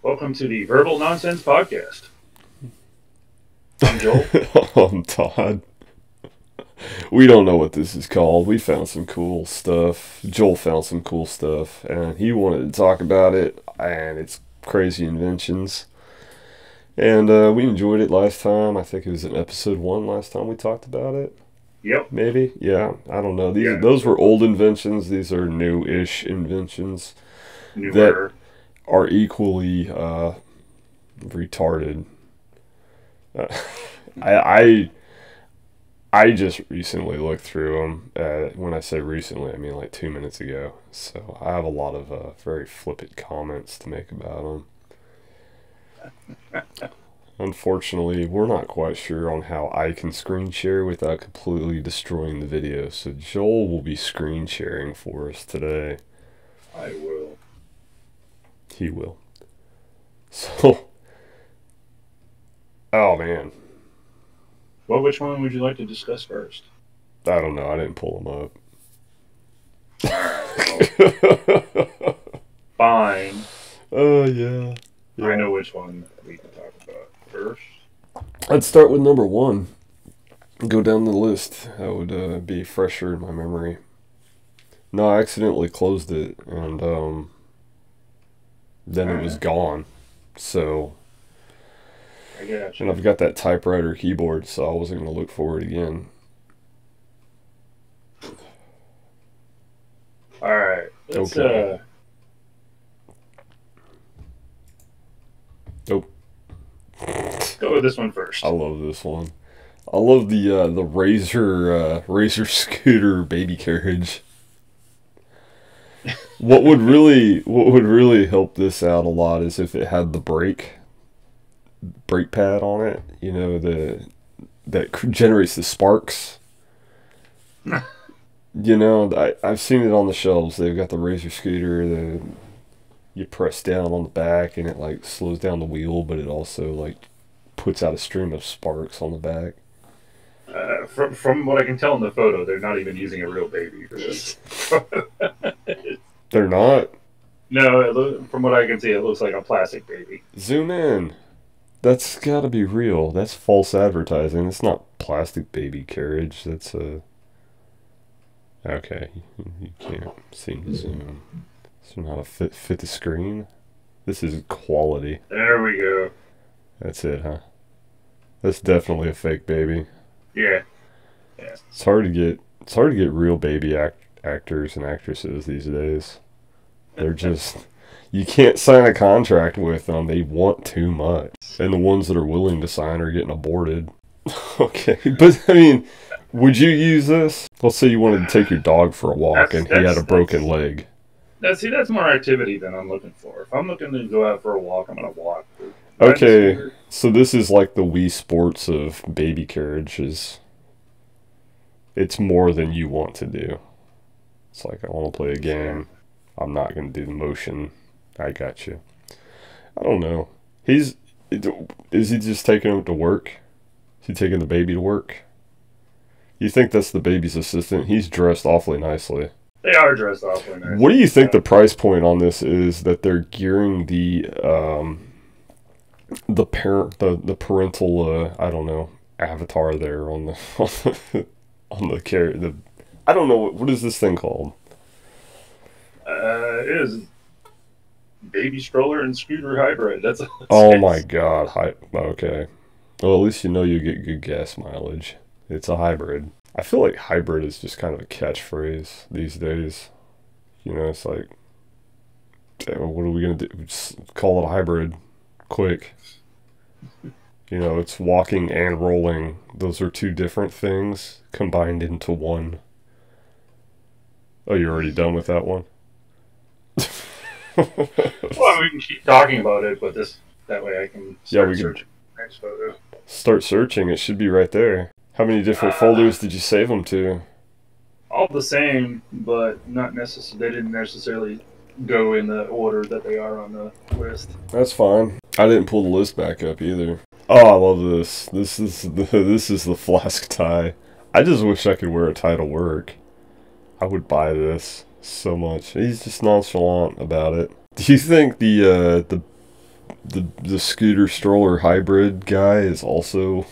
Welcome to the Verbal Nonsense Podcast. I'm Joel. I'm Todd. We don't know what this is called. We found some cool stuff. Joel found some cool stuff, and he wanted to talk about it, and it's crazy inventions. And we enjoyed it last time. I think it was in episode 1 last time we talked about it. Yep. Maybe? Yeah, I don't know. Those were old inventions. These are new-ish inventions. Newer. That are equally retarded. I just recently looked through them. When I say recently, I mean like 2 minutes ago. So I have a lot of very flippant comments to make about them. Unfortunately, we're not quite sure on how I can screen share without completely destroying the video. So Joel will be screen sharing for us today. I will. He will. So, oh man. Well, which one would you like to discuss first? I don't know. I didn't pull them up. Fine. Oh, yeah. I know which one we can talk about first. I'd start with number 1. Go down the list. That would be fresher in my memory. No, I accidentally closed it, and then it was gone. So, I got you. and I've got that typewriter keyboard, so I wasn't going to look for it again. All right. Let's, okay. Nope. Go with this one first. I love this one. I love the Razor scooter baby carriage. What would really help this out a lot is if it had the brake pad on it. You know, that generates the sparks. You know, I've seen it on the shelves. They've got the Razor scooter. You press down on the back and it like slows down the wheel, but it also like puts out a stream of sparks on the back. From what I can tell in the photo, they're not even using a real baby for this. They're not? No, from what I can see, it looks like a plastic baby. Zoom in. That's gotta be real. That's false advertising. It's not plastic baby carriage. That's a... Okay, you can't seem to zoom. So not a fit the screen. This is quality. There we go. That's it, huh? That's definitely a fake baby. Yeah. It's hard to get real baby actors and actresses these days. They're just, you can't sign a contract with them. They want too much. And the ones that are willing to sign are getting aborted. Okay, but I mean, would you use this? Let's say you wanted to take your dog for a walk and he had a broken leg. That's more activity than I'm looking for. If I'm looking to go out for a walk, I'm going to walk. Okay, so this is like the Wii Sports of baby carriages. It's more than you want to do. It's like, I want to play a game. I'm not going to do the motion. I got you. I don't know. Is he just taking him to work? Is he taking the baby to work? You think that's the baby's assistant? He's dressed awfully nicely. They are dressed awfully nicely. What do you think the price point on this is that they're gearing the parental I don't know, avatar there on the on the carriage? I don't know, what is this thing called? It is baby stroller and scooter hybrid. That's oh my god. Okay. Well, at least you know you get good gas mileage. It's a hybrid. I feel like hybrid is just kind of a catchphrase these days. You know, it's like, what are we going to do? Just call it a hybrid. Quick. You know, it's walking and rolling. Those are two different things combined into one. Oh, you're already done with that one? Well, we can keep talking about it, but that way I can start searching the next photo. Start searching. It should be right there. How many different folders did you save them to? All the same, but not necessarily. They didn't necessarily go in the order that they are on the list. That's fine. I didn't pull the list back up either. Oh, I love this. This is the Flask Tie. I just wish I could wear a tie to work. I would buy this so much. He's just nonchalant about it. Do you think the the scooter stroller hybrid guy is also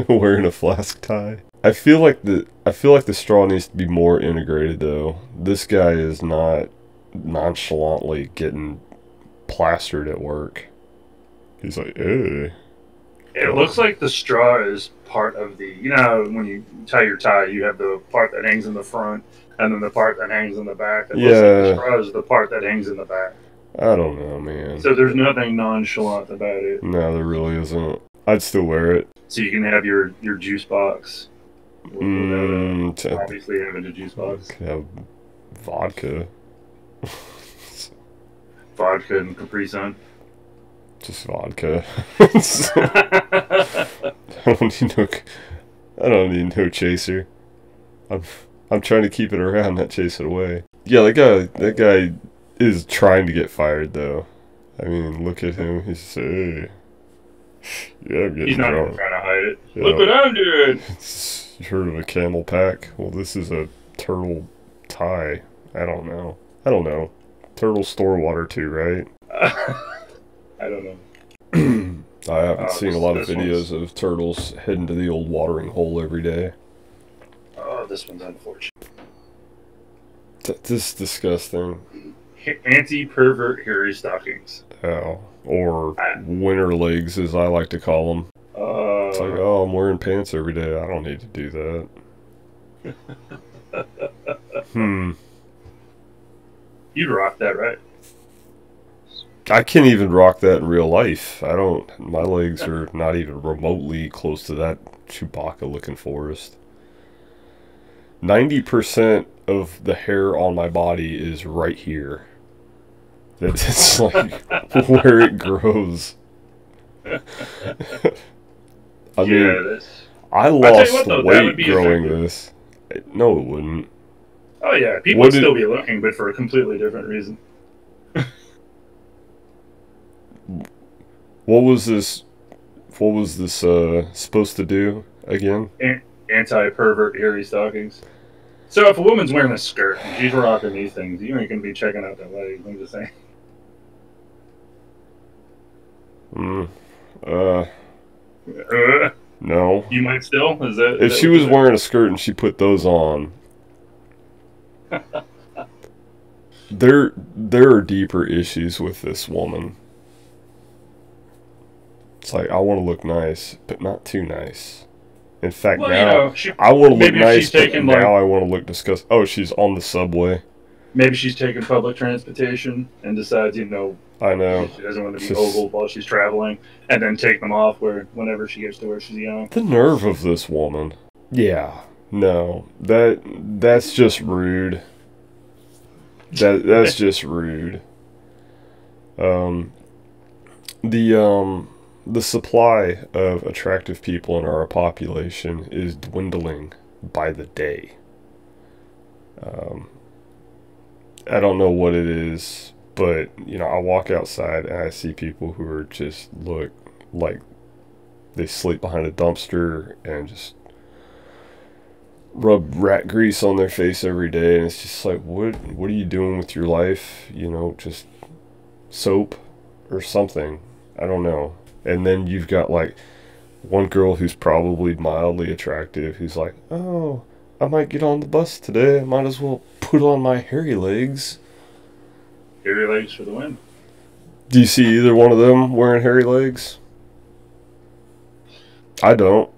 wearing a flask tie. I feel like the straw needs to be more integrated though. This guy is not nonchalantly getting plastered at work. He's like, hey. It looks like the straw is part of the, you know, when you tie your tie, you have the part that hangs in the front and then the part that hangs in the back. It looks like the straw is the part that hangs in the back. I don't know, man. So there's nothing nonchalant about it. No, there really isn't. I'd still wear it. So you can have your juice box without obviously having a juice box. Have vodka. Vodka and Capri Sun. Just vodka. I don't need no chaser. I'm trying to keep it around, not chase it away. Yeah, that guy is trying to get fired though. I mean, look at him. He's hey. Yeah, I'm getting He's not drunk. even trying to hide it. Yeah. Look what I'm doing. You heard of a camel pack? Well, this is a turtle tie. I don't know. Turtles store water too, right? I don't know. I haven't seen a lot of videos of turtles heading to the old watering hole every day. Oh, this one's unfortunate. This is disgusting. Anti-pervert hairy stockings. Oh, or winter legs, as I like to call them. It's like, oh, I'm wearing pants every day. I don't need to do that. You'd rock that, right? I can't even rock that in real life. My legs are not even remotely close to that Chewbacca-looking forest. 90% of the hair on my body is right here. That's like where it grows. I mean, I lost weight growing this. No, it wouldn't. Oh yeah, people would still be looking, but for a completely different reason. What was this supposed to do again? Anti-pervert hairy stockings. So if a woman's wearing a skirt and she's rocking these things, you ain't gonna be checking out their legs. I'm just saying. No. You might still? Is that if she was wearing a skirt and she put those on? There are deeper issues with this woman. It's like, I want to look nice, but not too nice. In fact, well, now I want to look nice, but now I want to look disgusting. Oh, she's on the subway. Maybe she's taking public transportation and decides, I know. She doesn't want to be ogled while she's traveling, and then take them off whenever she gets to where she's young. The nerve of this woman. Yeah, no, that's just rude. That's just rude. The supply of attractive people in our population is dwindling by the day. I don't know what it is, but I walk outside and I see people who are just look like they sleep behind a dumpster and just rub rat grease on their face every day, and it's just like, what are you doing with your life? Just soap or something. I don't know. And then you've got like one girl who's probably mildly attractive who's like, oh, I might get on the bus today. I might as well put on my hairy legs. Hairy legs for the win. Do you see either one of them wearing hairy legs? I don't.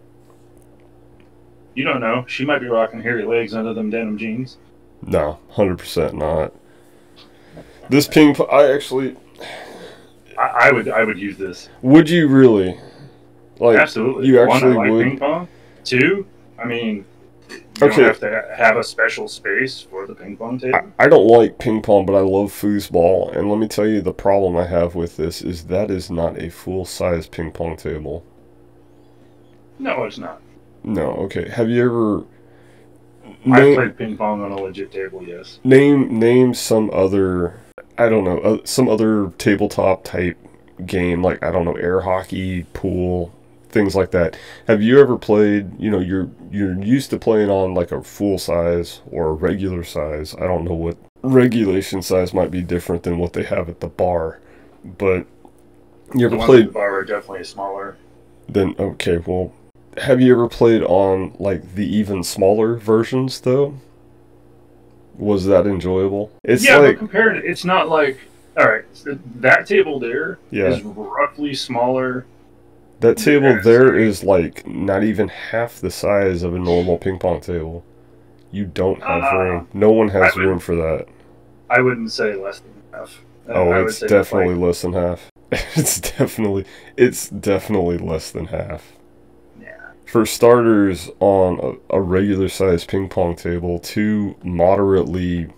You don't know. She might be rocking hairy legs under them denim jeans. No, 100% not. This ping pong, I would use this. Would you really? Like, absolutely. You actually One, I like would? ping pong. Two, I mean, you don't have to have a special space for the ping pong table. I don't like ping pong, but I love foosball. And let me tell you, the problem I have with this is that is not a full-size ping pong table. No, it's not. No, okay. Have you ever... I've played ping pong on a legit table, yes. Name some other... I don't know, some other tabletop type game, like, I don't know, air hockey, pool, things like that. Have you ever played, you're used to playing on like a full size or a regular size. I don't know what regulation size might be different than what they have at the bar. But You ever The ones played? at the bar are definitely smaller. Then okay, well, have you ever played on like the even smaller versions though? Was that enjoyable? It's Yeah, but like compared, it's not like, all right, so that table there yeah, is roughly smaller. that table Than, there say, is like not even half the size of a normal ping pong table. You don't have room. No one has room for that. I wouldn't say less than half. Oh, I would it's say that's definitely like, less than half. It's definitely less than half. yeah. For starters, on a regular sized ping pong table, two moderately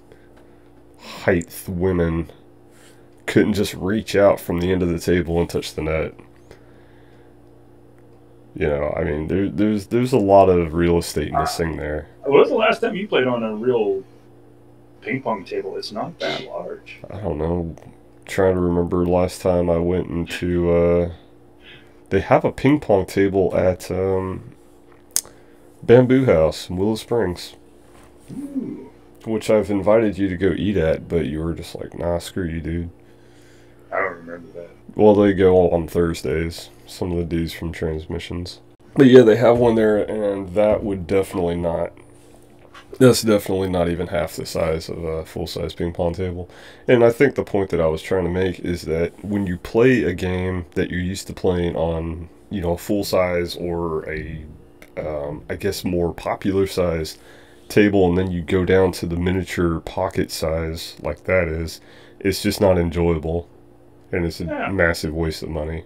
height women couldn't just reach out from the end of the table and touch the net. You know, I mean, there's a lot of real estate missing there. When was the last time you played on a real ping pong table? It's not that large. I don't know. Trying to remember last time I went into. They have a ping pong table at Bamboo House in Willow Springs, Ooh. which I've invited you to go eat at, but you were just like, nah, screw you, dude. I don't remember that. Well, they go on Thursdays. Some of the dudes from Transmissions. But yeah, they have one there, and that would definitely not. That's definitely not even half the size of a full-size ping pong table. And I think the point that I was trying to make is that when you play a game that you're used to playing on, you know, a full-size or a, I guess, more popular size table, and then you go down to the miniature pocket size like that is, it's just not enjoyable. And it's a massive waste of money.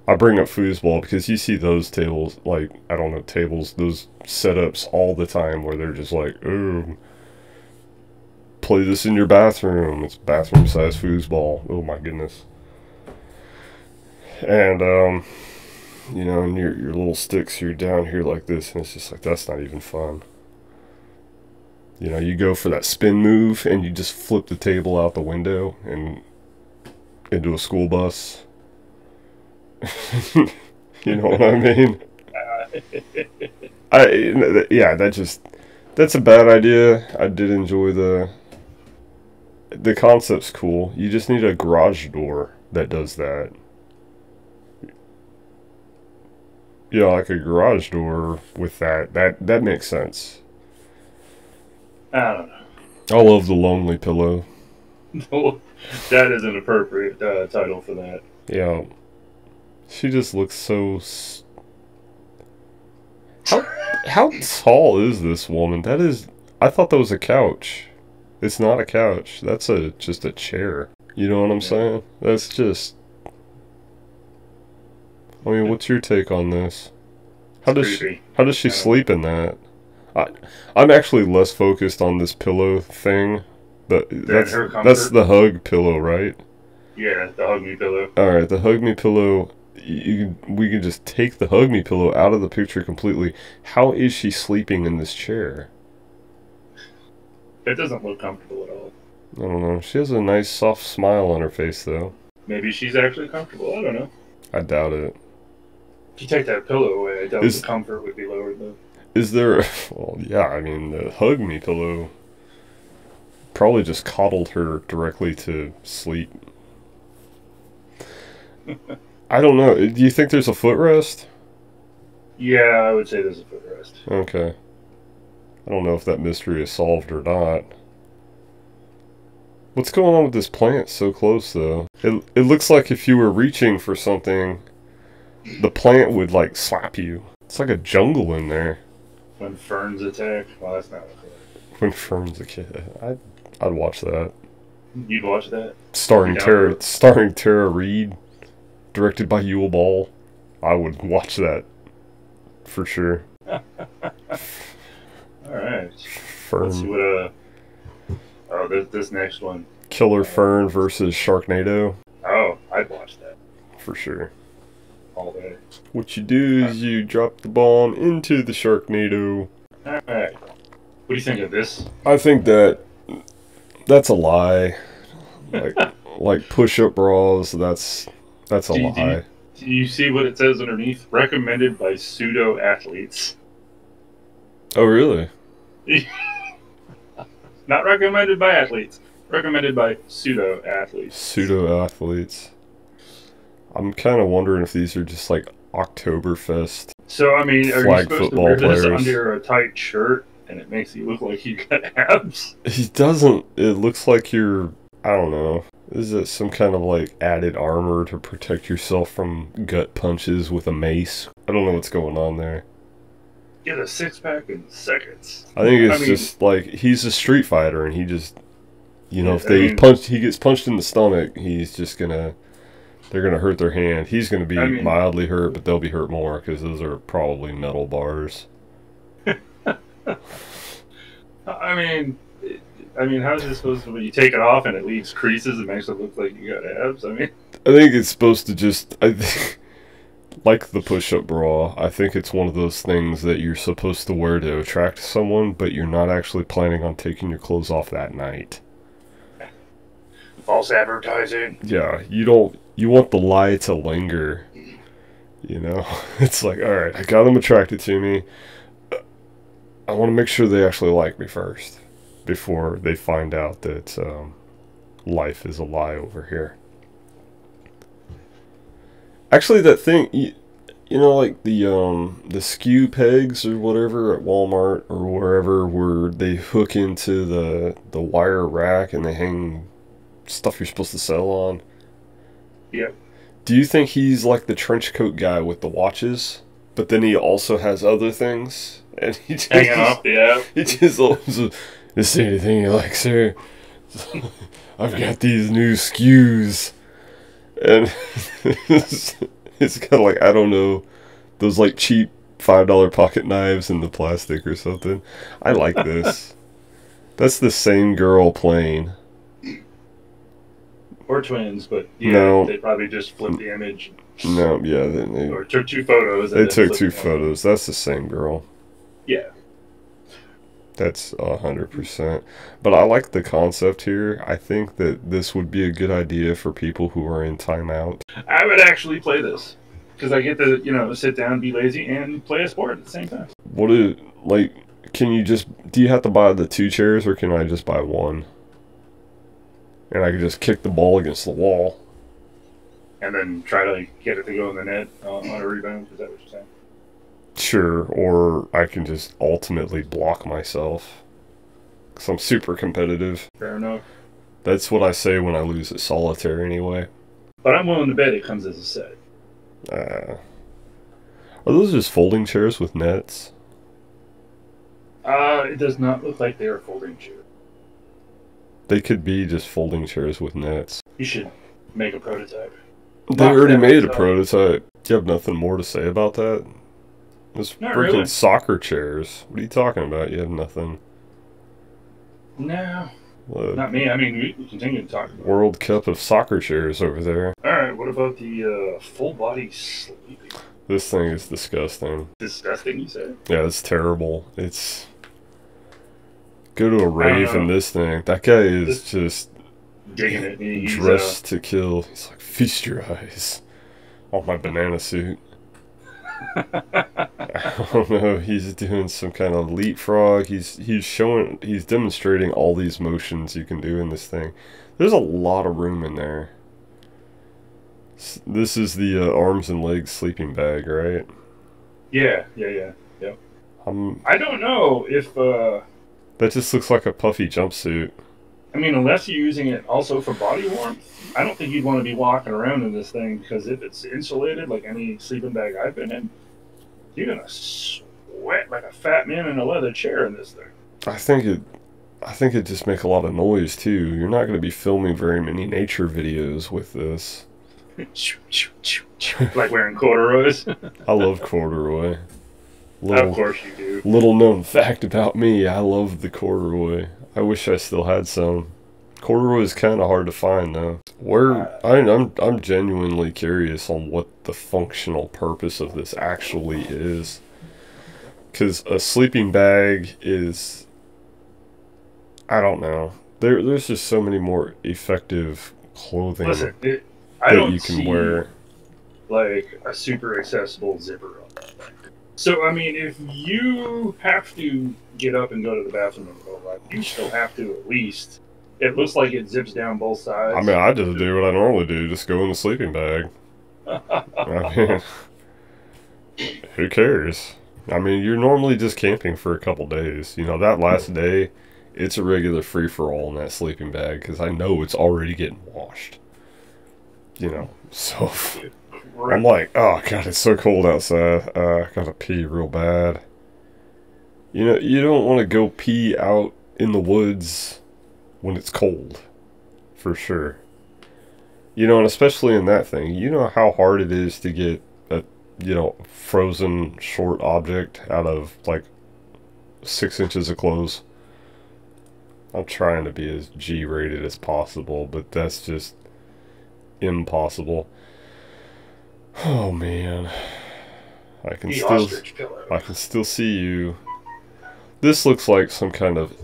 I bring up Foosball because you see those tables, like, I don't know, those setups all the time where they're just like, oh, play this in your bathroom. It's bathroom size Foosball. Oh my goodness. And, you know, and your little sticks, you're down here like this, and it's just like, that's not even fun. You know, you go for that spin move, and you just flip the table out the window and into a school bus. You know what I mean? That's a bad idea. I did enjoy the concept's cool. You just need a garage door that does that. Yeah, like a garage door with that. That makes sense. I don't know. I love the Lonely Pillow. No, that is an appropriate title for that. Yeah. She just looks so... How tall is this woman? That is... I thought that was a couch. It's not a couch. That's just a chair. You know what I'm saying? That's just... I mean, what's your take on this? How does she sleep in that? I'm actually less focused on this pillow thing. But that's the hug pillow, right? Yeah, the Hug Me Pillow. Alright, the Hug Me Pillow... we can just take the Hug Me Pillow out of the picture completely. How is she sleeping in this chair? It doesn't look comfortable at all. I don't know. She has a nice soft smile on her face, though. Maybe she's actually comfortable. I don't know. I doubt it. If you take that pillow away, I doubt the comfort would be lowered, though. Is there... Well, yeah, I mean, the Hug Me Pillow probably just coddled her directly to sleep. I don't know. Do you think there's a footrest? Yeah, I would say there's a footrest. Okay. I don't know if that mystery is solved or not. What's going on with this plant so close, though? It looks like if you were reaching for something, the plant would, like, slap you. It's like a jungle in there. When ferns attack? Well, that's not okay. When ferns attack. I'd watch that. You'd watch that? Starring Tara Reid. Directed by Yule Ball. I would watch that. For sure. Alright. Fern. Let's see what, this next one. Killer Fern versus Sharknado. Oh, I'd watch that. For sure. All day. What you do is you drop the bomb into the Sharknado. Alright. What do you think of this? I think that's a lie. Like push-up bras, that's a lie. Do you see what it says underneath? Recommended by pseudo-athletes. Oh, really? Not recommended by athletes. Recommended by pseudo-athletes. Pseudo-athletes. I'm kind of wondering if these are just like Oktoberfest. So, I mean, are you Flag supposed to football wear this players. under a tight shirt and it makes you look like you got abs? He doesn't. It looks like you're. I don't know. Is it some kind of like added armor to protect yourself from gut punches with a mace? I don't know what's going on there. Get a six-pack in seconds. I think it's just like he's a street fighter, and he just, you know, Yeah, if he gets punched in the stomach, he's just gonna. They're gonna hurt their hand. He's gonna be mildly hurt, but they'll be hurt more because those are probably metal bars. I mean, how is this supposed to? When you take it off and it leaves creases, it makes it look like you got abs. I mean, I think it's supposed to just. I think, like the push-up bra, I think it's one of those things that you're supposed to wear to attract someone, but you're not actually planning on taking your clothes off that night. False advertising. Yeah, you don't. You want the lie to linger. You know, it's like, all right, I got them attracted to me. I want to make sure they actually like me first, before they find out that life is a lie over here. Actually, that thing, you know, like the skew pegs or whatever at Walmart or wherever, where they hook into the wire rack and they hang stuff you're supposed to sell on. Yep. Do you think he's like the trench coat guy with the watches, but then he also has other things? And he just hanging off the app. He just also, is there anything you like, sir? I've got these new Skews. And it's kind of like, I don't know, those like cheap $5 pocket knives in the plastic or something. I like this. That's the same girl playing. Or twins, but yeah, no, they probably just flipped the image. No, yeah. They or took two photos. They took two photos. That's the same girl. Yeah. That's 100%. But I like the concept here. I think that this would be a good idea for people who are in timeout. I would actually play this. Because I get to, you know, sit down, be lazy, and play a sport at the same time. What is, like, can you just, do you have to buy the 2 chairs, or can I just buy 1? And I can just kick the ball against the wall. And then try to like, get it to go in the net on a rebound? Is that what you're saying? Sure, or I can just ultimately block myself. Because I'm super competitive. Fair enough. That's what I say when I lose at solitaire anyway. But I'm willing to bet it comes as a set. Are those just folding chairs with nets? It does not look like they are folding chairs. They could be just folding chairs with nets. You should make a prototype. They already made a prototype. Do you have nothing more to say about that? It's freaking really. Soccer chairs. What are you talking about? You have nothing. No. Not me. I mean, we continue to talk about World Cup of soccer chairs over there. Alright, what about the full body sleeping? This thing is disgusting. Disgusting, you said? Yeah, it's terrible. It's... Go to a rave in this thing. That guy is just... digging it. He's dressed to kill. He's like, feast your eyes on my banana suit. I don't know. He's doing some kind of leapfrog. He's demonstrating all these motions you can do in this thing. There's a lot of room in there. This is the arms and legs sleeping bag, right? Yeah. I don't know if that just looks like a puffy jumpsuit. I mean, unless you're using it also for body warmth, I don't think you'd want to be walking around in this thing, because if it's insulated, like any sleeping bag I've been in, you're going to sweat like a fat man in a leather chair in this thing. I think it just make a lot of noise, too. You're not going to be filming very many nature videos with this. Like wearing corduroys? I love corduroy. Of course you do. Little known fact about me, I love the corduroy. I wish I still had some. Corduroy is kind of hard to find, though. I'm genuinely curious on what the functional purpose of this actually is. Because a sleeping bag is... I don't know. There's just so many more effective clothing that you can wear. Like a super accessible zipper on that thing. So, I mean, if you have to get up and go to the bathroom and go, like, you still have to at least. It looks like it zips down both sides. I mean, I just do what I normally do, just go in the sleeping bag. I mean, who cares? I mean, you're normally just camping for a couple days. You know, that last day, it's a regular free-for-all in that sleeping bag because I know it's already getting washed. You know, so I'm like, oh, God, it's so cold outside. I gotta pee real bad. You know, you don't want to go pee out in the woods when it's cold, for sure. You know, and especially in that thing, you know how hard it is to get a, you know, frozen short object out of, like, 6 inches of clothes. I'm trying to be as G-rated as possible, but that's just impossible. Oh, man. I can still see you. This looks like some kind of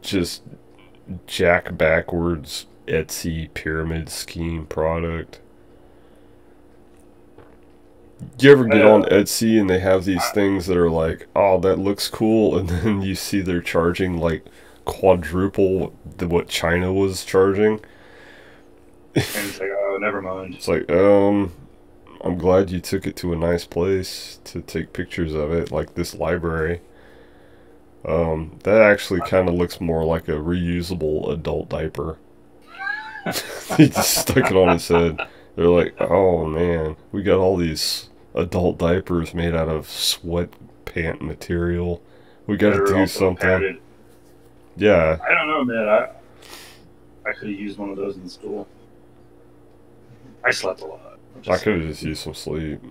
just jack backwards Etsy pyramid scheme product. You ever get on Etsy and they have these things that are like, oh, that looks cool, and then you see they're charging like quadruple what China was charging? And it's like, oh, never mind. It's like, I'm glad you took it to a nice place to take pictures of it, like this library. That actually kind of looks more like a reusable adult diaper. He just stuck it on his head. They're like, oh man, we got all these adult diapers made out of sweat pant material. We got to do something. Padded. Yeah. I don't know, man. I could have used one of those in school. I slept a lot. I could have just used some sleep.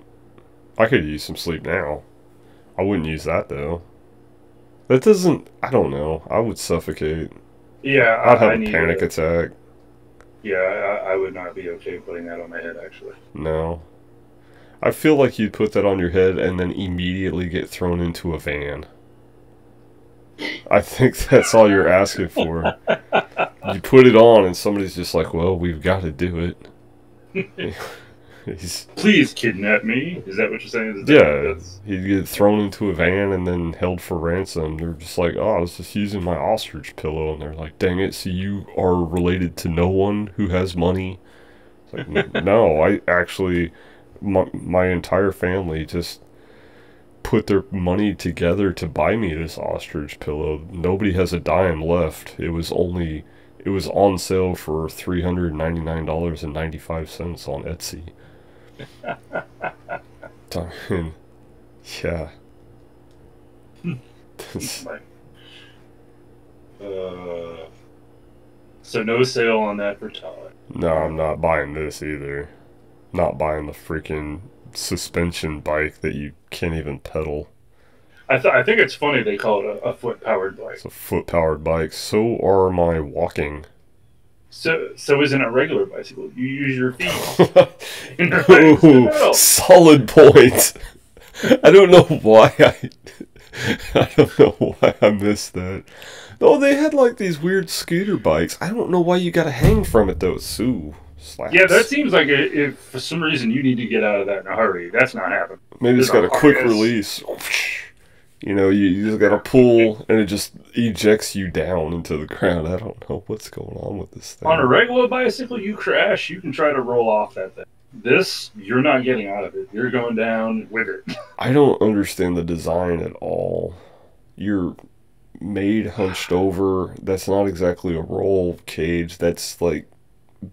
I could use some sleep now. I wouldn't use that though. That doesn't. I don't know. I would suffocate. Yeah, I'd have a panic attack. Yeah, I would not be okay putting that on my head, actually. No. I feel like you'd put that on your head and then immediately get thrown into a van. I think that's all you're asking for. You put it on and somebody's just like, well, we've got to do it. Please kidnap me. Is that what you're saying? Yeah, he'd get thrown into a van and then held for ransom. They're just like, oh, I was just using my ostrich pillow. And they're like, dang it, so you are related to no one who has money? It's like, no, I actually, my entire family just put their money together to buy me this ostrich pillow. Nobody has a dime left. It was on sale for $399.95 on Etsy. I mean, yeah. So no sale on that for Todd. No, I'm not buying this either. Not buying the freaking suspension bike that you can't even pedal. I think it's funny they call it a foot-powered bike. It's a foot-powered bike. So are my walking. So isn't it a regular bicycle? You use your feet. Ooh, solid point. I don't know why I missed that. Oh, they had like these weird scooter bikes. I don't know why you gotta hang from it though. Ooh, slaps. Yeah, that seems like if for some reason you need to get out of that in a hurry, that's not happening. Maybe it's got a quick release. You know, you just gotta pull, and it just ejects you down into the ground. I don't know what's going on with this thing. On a regular bicycle, you crash, you can try to roll off that thing. This, you're not getting out of it. You're going down with it. I don't understand the design at all. You're made hunched over. That's not exactly a roll cage. That's like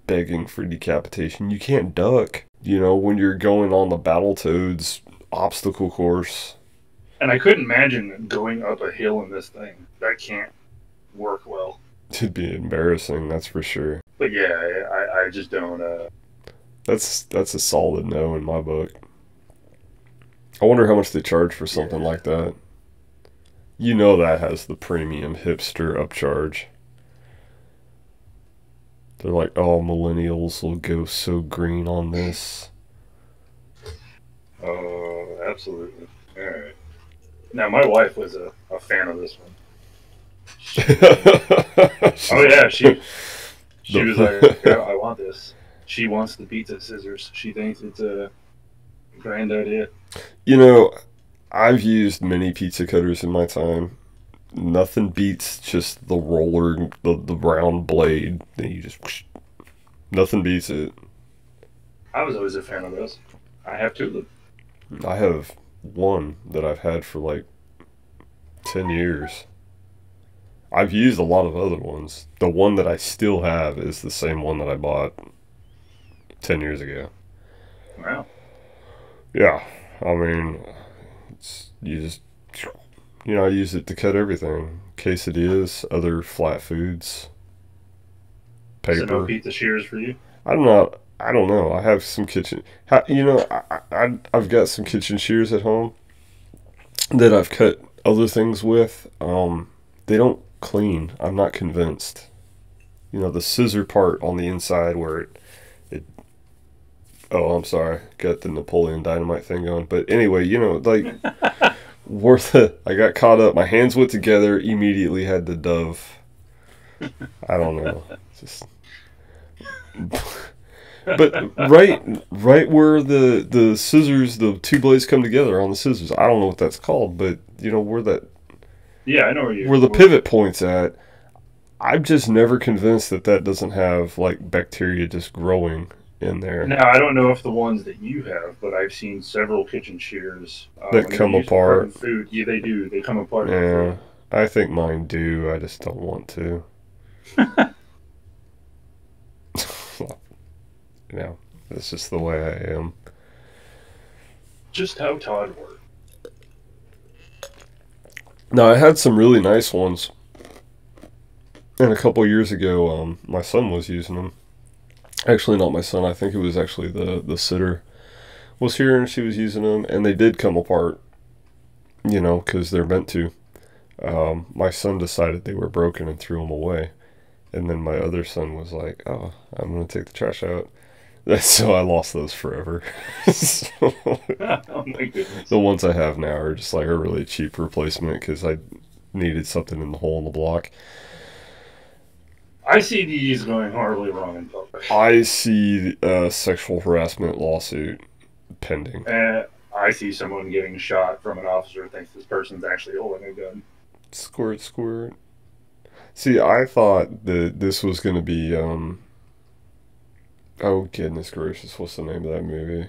begging for decapitation. You can't duck, you know, when you're going on the Battletoads obstacle course. And I couldn't imagine going up a hill in this thing. That can't work well. It'd be embarrassing, that's for sure. But yeah, I just don't... That's a solid no in my book. I wonder how much they charge for something like that. You know that has the premium hipster upcharge. They're like, oh, millennials will go so green on this. Oh, absolutely. All right. Now, my wife was a fan of this one. Oh, yeah, she was like, yeah, I want this. She wants the pizza scissors. She thinks it's a grand idea. You know, I've used many pizza cutters in my time. Nothing beats just the roller, the round blade. Then you just... Nothing beats it. I was always a fan of those. I have two of them. I have one that I've had for like 10 years. I've used a lot of other ones. The one that I still have is the same one that I bought 10 years ago. Wow. Yeah, I mean, I use it to cut everything. Quesadillas, other flat foods, paper. So no pizza shears for you? I don't know. I have some kitchen. I've got some kitchen shears at home that I've cut other things with. They don't clean. I'm not convinced. The scissor part on the inside where it. Oh, I'm sorry. Got the Napoleon Dynamite thing going. But anyway, like I got caught up. My hands went together. Immediately had the dove. I don't know. Just. But right where the scissors, the two blades come together on the scissors. I don't know what that's called, but where that. Yeah, I know where the pivot point's at. I'm just never convinced that doesn't have like bacteria just growing in there. Now I don't know if the ones that you have, but I've seen several kitchen shears that come apart. Food, yeah, they do. They come apart. Yeah, I think mine do. I just don't want to. That's just the way I am. Just how Todd works. Now, I had some really nice ones. And a couple years ago, my son was using them. Actually, not my son. I think it was actually the sitter was here and she was using them. And they did come apart, because they're meant to. My son decided they were broken and threw them away. And then my other son was like, oh, I'm going to take the trash out. So I lost those forever. Oh my goodness. The ones I have now are just like a really cheap replacement because I needed something in the hole in the block. I see these going horribly wrong in public. I see a sexual harassment lawsuit pending. I see someone getting shot from an officer who thinks this person's actually holding a gun. Squirt, squirt. See, I thought that this was going to be, oh, goodness gracious, what's the name of that movie?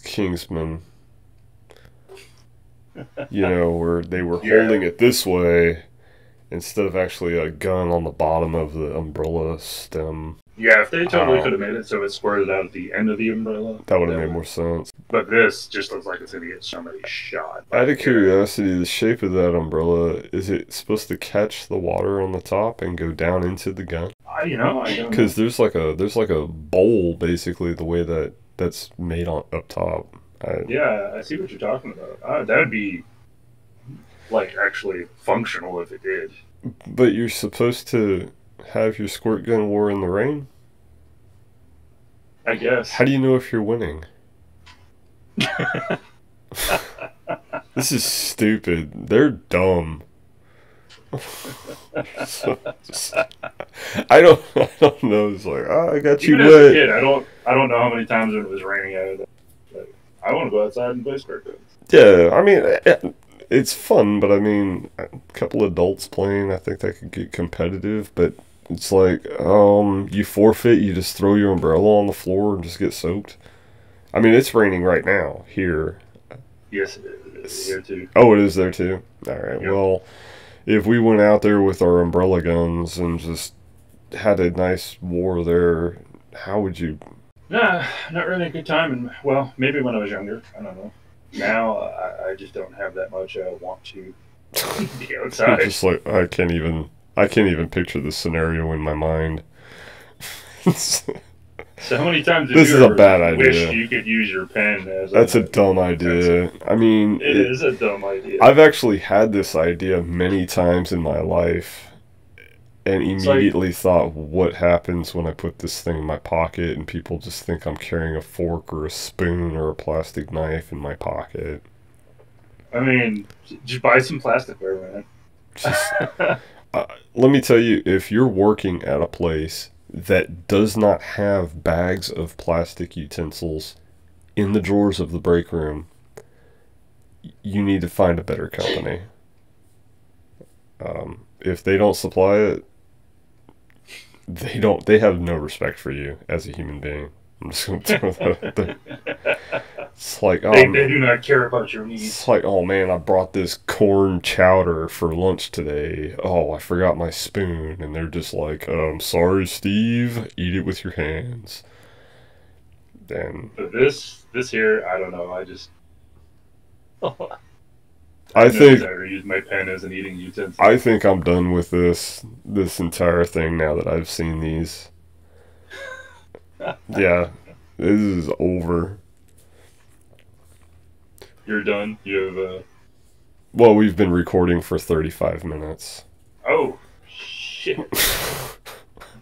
Kingsman. Where they were holding it this way instead of actually a gun on the bottom of the umbrella stem. Yeah, if they totally could have made it so it squirted out at the end of the umbrella. That would have made more sense. But this just looks like it's going to get somebody shot. Out of curiosity, the shape of that umbrella, is it supposed to catch the water on the top and go down into the gun? I don't know. Because there's like a bowl, basically, the way that's made up top. Yeah, I see what you're talking about. That would be, like, actually functional if it did. But you're supposed to have your squirt gun war in the rain? I guess. How do you know if you're winning? This is stupid. They're dumb. I don't know. It's like, I got you wet. As a kid, I don't know how many times when it was raining out of that. Like, I want to go outside and play squirt guns. Yeah, I mean, it's fun, but I mean, a couple adults playing, I think that could get competitive, but it's like, you forfeit, you just throw your umbrella on the floor and just get soaked. I mean, it's raining right now here. Yes, it is here too. Oh, it is there too? Alright, yep. Well, if we went out there with our umbrella guns and just had a nice war there, how would you... Nah, not really a good time. And, well, maybe when I was younger. I don't know. Now, I just don't have that much want to be outside. Just like, I can't even picture the scenario in my mind. So how many times this is a bad idea. Wish you could use your pen as That's a dumb idea. I mean, it is a dumb idea. I've actually had this idea many times in my life, and immediately thought, what happens when I put this thing in my pocket and people just think I'm carrying a fork or a spoon or a plastic knife in my pocket? I mean, just buy some plasticware, man. Just, let me tell you, if you're working at a place that does not have bags of plastic utensils in the drawers of the break room, you need to find a better company. If they don't supply it, they have no respect for you as a human being. I'm just going to throw that out there. It's like, they do not care about your needs. It's like, oh man, I brought this corn chowder for lunch today. Oh, I forgot my spoon. And they're just like, sorry, Steve, eat it with your hands. Then But this here, I don't know. I think I use my pen as an eating utensil. I think I'm done with this entire thing now that I've seen these. Yeah, this is over. You're done. You have Well, we've been recording for 35 minutes. Oh shit!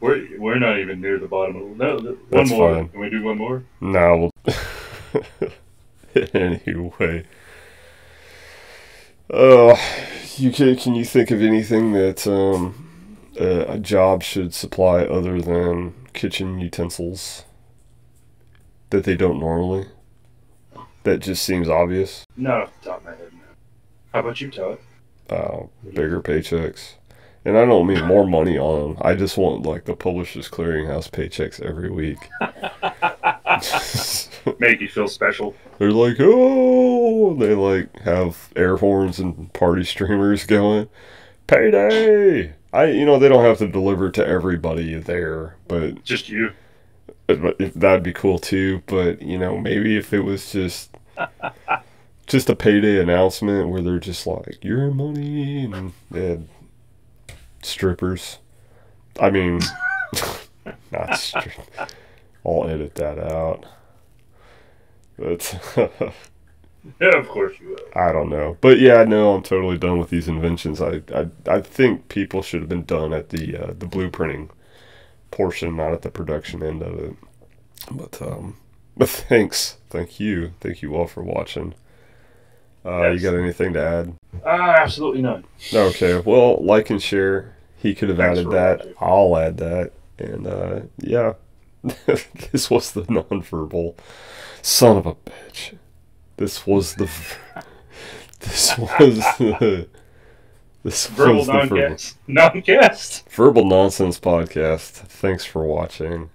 we're not even near the bottom of no. One That's more. fine. Can we do one more? No. Anyway. Can you think of anything that a job should supply other than kitchen utensils that they don't normally? That just seems obvious. Not off the top of my head, no. How about you, Todd? Bigger paychecks. And I don't mean more money on them. I just want, like, the Publishers Clearinghouse paychecks every week. Make you feel special. They're like, oh, they, like, have air horns and party streamers going. Payday! They don't have to deliver to everybody there, but... Just you. That'd be cool, too. But, maybe if it was just a payday announcement where they're just like, your money, and they had strippers. I mean, not strippers. I'll edit that out. But Yeah, of course you will. I don't know. But yeah, no, I'm totally done with these inventions. I think people should have been done at the blueprinting portion, not at the production end of it. But thanks. Thank you all for watching. Yes. You got anything to add? Absolutely none. Okay, well, like and share. He could have Thanks added for that. watching. I'll add that. And yeah. This was the nonverbal son of a bitch. This was the Verbal non-cast. Non-cast. Verbal Nonsense Podcast. Thanks for watching.